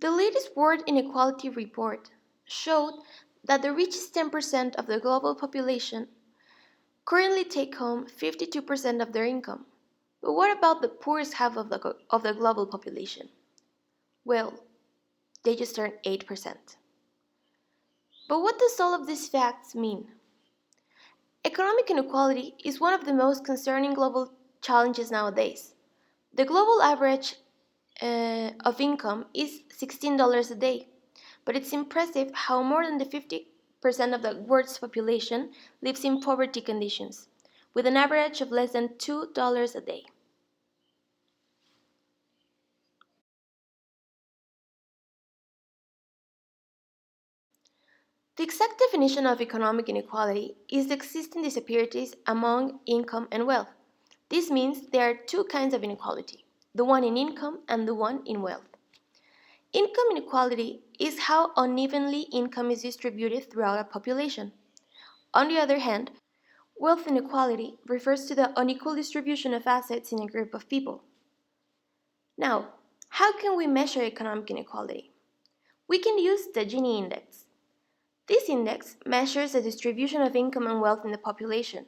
The latest World Inequality Report showed that the richest 10% of the global population currently take home 52% of their income. But what about the poorest half of the global population? Well, they just earn 8%. But what does all of these facts mean? Economic inequality is one of the most concerning global challenges nowadays. The global average of income is $16 a day, but it's impressive how more than the 50% of the world's population lives in poverty conditions, with an average of less than $2 a day. The exact definition of economic inequality is the existing disparities among income and wealth. This means there are two kinds of inequality, the one in income and the one in wealth. Income inequality is how unevenly income is distributed throughout a population. On the other hand, wealth inequality refers to the unequal distribution of assets in a group of people. Now, how can we measure economic inequality? We can use the Gini index. This index measures the distribution of income and wealth in the population,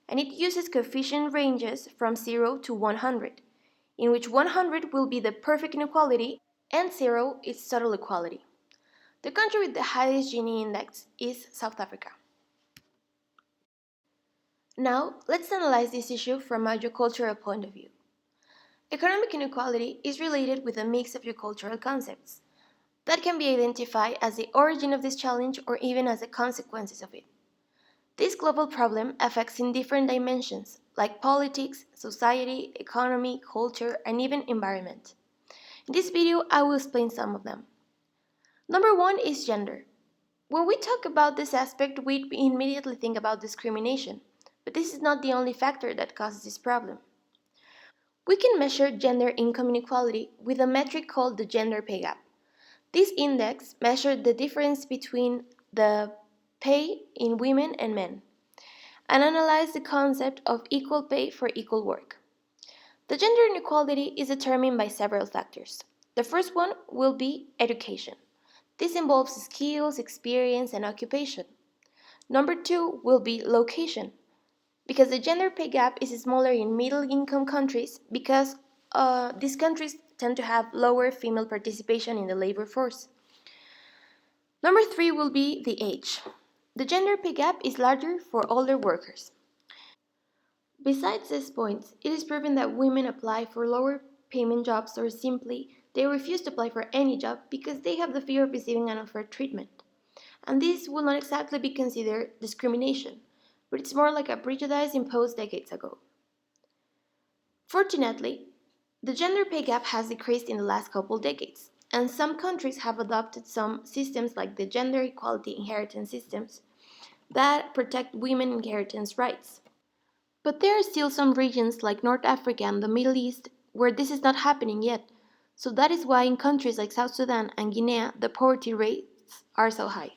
and it uses coefficient ranges from 0 to 100, in which 100 will be the perfect inequality and 0 is total equality. The country with the highest Gini index is South Africa. Now, let's analyze this issue from a geocultural point of view. Economic inequality is related with a mix of geocultural concepts that can be identified as the origin of this challenge or even as the consequences of it. This global problem affects in different dimensions, like politics, society, economy, culture, and even environment. In this video, I will explain some of them. Number one is gender. When we talk about this aspect, we immediately think about discrimination, but this is not the only factor that causes this problem. We can measure gender income inequality with a metric called the gender pay gap. This index measures the difference between the pay in women and men and analyzes the concept of equal pay for equal work. The gender inequality is determined by several factors. The first one will be education. This involves skills, experience, and occupation. Number two will be location, because the gender pay gap is smaller in middle-income countries because these countries tend to have lower female participation in the labor force. Number three will be the age. The gender pay gap is larger for older workers. Besides these points, it is proven that women apply for lower payment jobs or simply they refuse to apply for any job because they have the fear of receiving an unfair treatment. And this will not exactly be considered discrimination, but it's more like a prejudice imposed decades ago. Fortunately, the gender pay gap has decreased in the last couple decades, and some countries have adopted some systems like the gender equality inheritance systems that protect women inheritance rights. But there are still some regions like North Africa and the Middle East where this is not happening yet, so that is why in countries like South Sudan and Guinea the poverty rates are so high.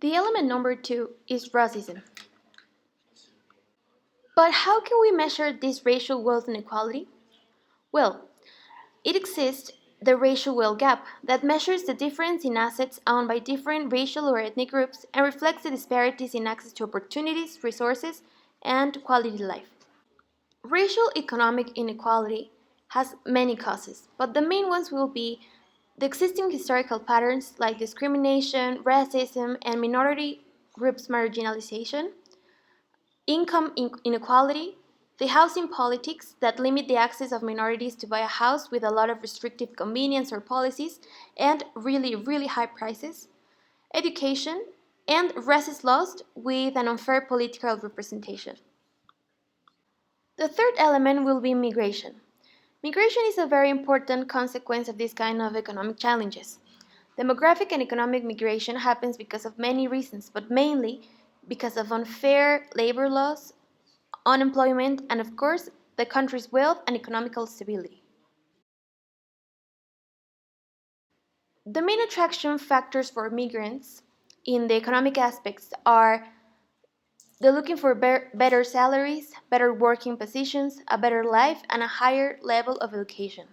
The element number two is racism. But how can we measure this racial wealth inequality? Well, it exists the racial wealth gap that measures the difference in assets owned by different racial or ethnic groups and reflects the disparities in access to opportunities, resources, and quality life. Racial economic inequality has many causes, but the main ones will be the existing historical patterns like discrimination, racism, and minority groups marginalization, income inequality, the housing politics that limit the access of minorities to buy a house with a lot of restrictive convenience or policies and really high prices, education, and racist laws with an unfair political representation. The third element will be migration. Migration is a very important consequence of this kind of economic challenges. Demographic and economic migration happens because of many reasons, but mainly because of unfair labor laws, unemployment, and of course, the country's wealth and economical stability. The main attraction factors for migrants in the economic aspects are they're looking for better salaries, better working positions, a better life, and a higher level of education.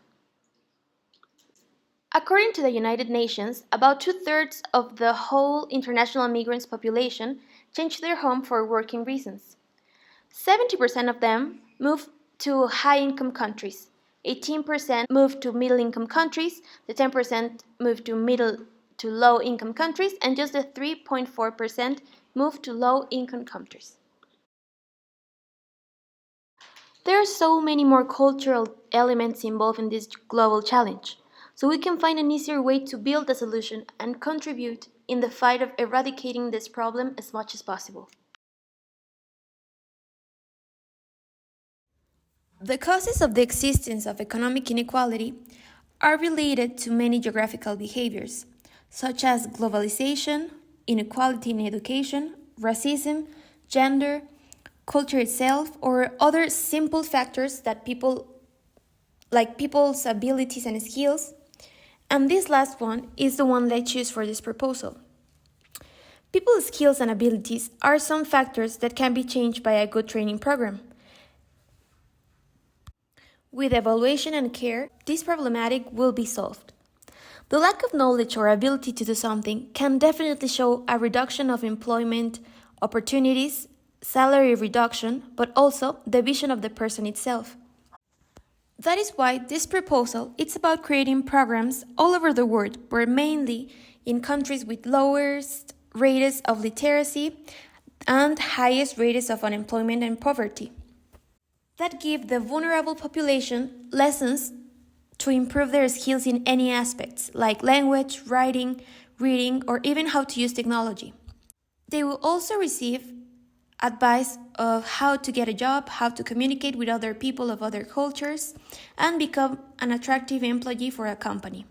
According to the United Nations, about two-thirds of the whole international migrants' population change their home for working reasons. 70% of them move to high-income countries, 18% move to middle-income countries, the 10% move to middle to low-income countries, and just the 3.4% move to low-income countries. There are so many more cultural elements involved in this global challenge, so we can find an easier way to build a solution and contribute in the fight of eradicating this problem as much as possible. The causes of the existence of economic inequality are related to many geographical behaviors, such as globalization, inequality in education, racism, gender, culture itself, or other simple factors that people's abilities and skills. And this last one is the one that I choose for this proposal. People's skills and abilities are some factors that can be changed by a good training program. With evaluation and care, this problematic will be solved. The lack of knowledge or ability to do something can definitely show a reduction of employment opportunities, salary reduction, but also the vision of the person itself. That is why this proposal is about creating programs all over the world, but mainly in countries with lowest rates of literacy and highest rates of unemployment and poverty, that give the vulnerable population lessons to improve their skills in any aspects, like language, writing, reading, or even how to use technology. They will also receive advice of how to get a job, how to communicate with other people of other cultures, and become an attractive employee for a company.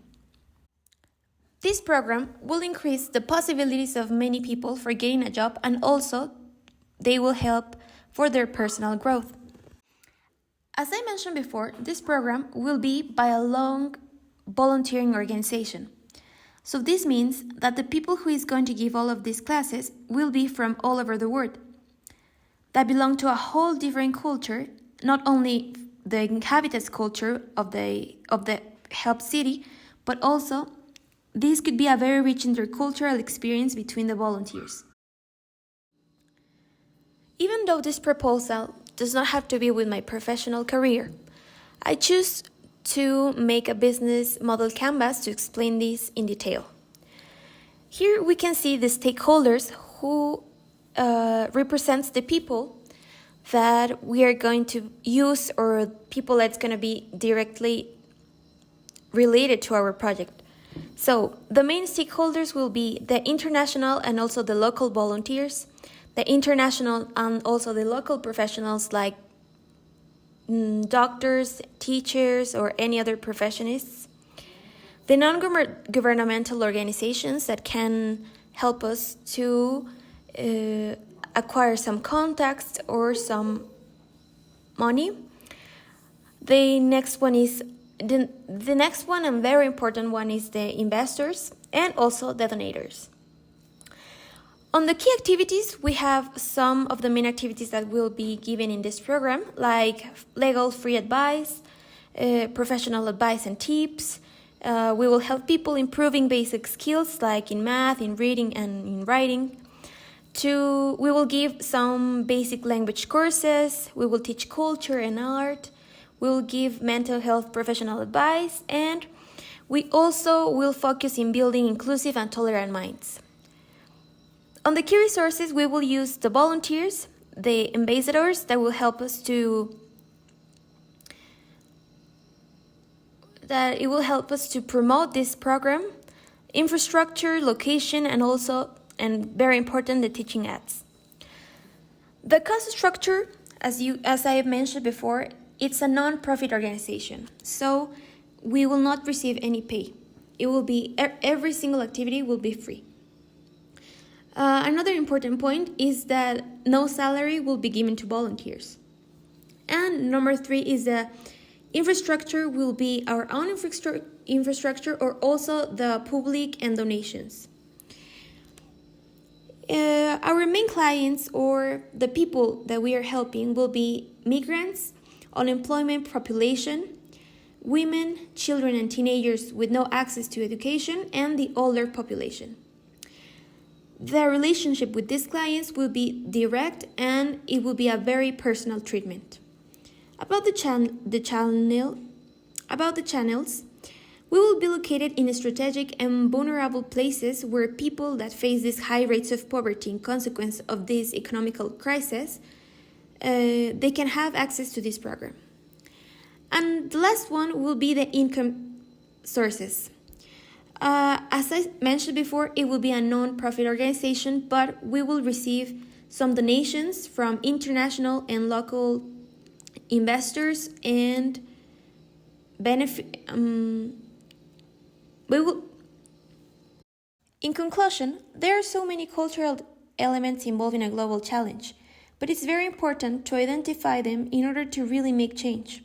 This program will increase the possibilities of many people for getting a job, and also they will help for their personal growth. As I mentioned before, this program will be by a long volunteering organization. So this means that the people who is going to give all of these classes will be from all over the world, that belong to a whole different culture, not only the inhabitants' culture of the help city, but also this could be a very rich intercultural experience between the volunteers. Even though this proposal does not have to be with my professional career, I choose to make a business model canvas to explain this in detail. Here we can see the stakeholders who represents the people that we are going to use, or people that's going to be directly related to our project. So the main stakeholders will be the international and also the local volunteers, the international and also the local professionals like doctors, teachers, or any other professionists, the non-governmental organizations that can help us to acquire some contacts or some money. The next one and very important one is the investors and also the donators. On the key activities, we have some of the main activities that will be given in this program, like legal free advice, professional advice and tips. We will help people improving basic skills like in math, in reading, and in writing. We will give some basic language courses. We will teach culture and art. We will give mental health professional advice, and we also will focus in building inclusive and tolerant minds. On the key resources, we will use the volunteers, the ambassadors that will help us to promote this program, infrastructure, location, and very important, the teaching aids. The cost structure, as I have mentioned before, it's a non-profit organization, so we will not receive any pay. It will be every single activity will be free. Another important point is that no salary will be given to volunteers. And number 3 is that infrastructure will be our own infrastructure or also the public and donations. Our main clients or the people that we are helping will be migrants, unemployment population, women, children, and teenagers with no access to education, and the older population. The relationship with these clients will be direct and it will be a very personal treatment. About the channels, we will be located in strategic and vulnerable places where people that face these high rates of poverty in consequence of this economical crisis, they can have access to this program. And the last one will be the income sources. As I mentioned before, it will be a non-profit organization, but we will receive some donations from international and local investors and In conclusion, there are so many cultural elements involved in a global challenge, but it's very important to identify them in order to really make change.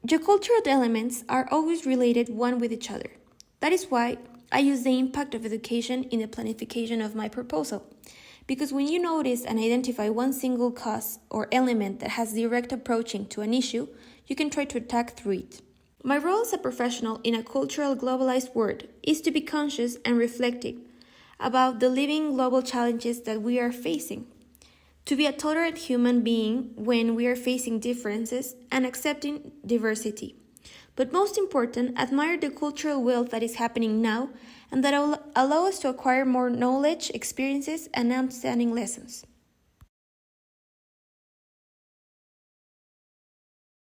The cultural elements are always related one with each other. That is why I use the impact of education in the planification of my proposal. Because when you notice and identify one single cause or element that has direct approaching to an issue, you can try to attack through it. My role as a professional in a cultural globalized world is to be conscious and reflective about the living global challenges that we are facing. To be a tolerant human being when we are facing differences and accepting diversity. But most important, admire the cultural wealth that is happening now and that will allow us to acquire more knowledge, experiences, and outstanding lessons.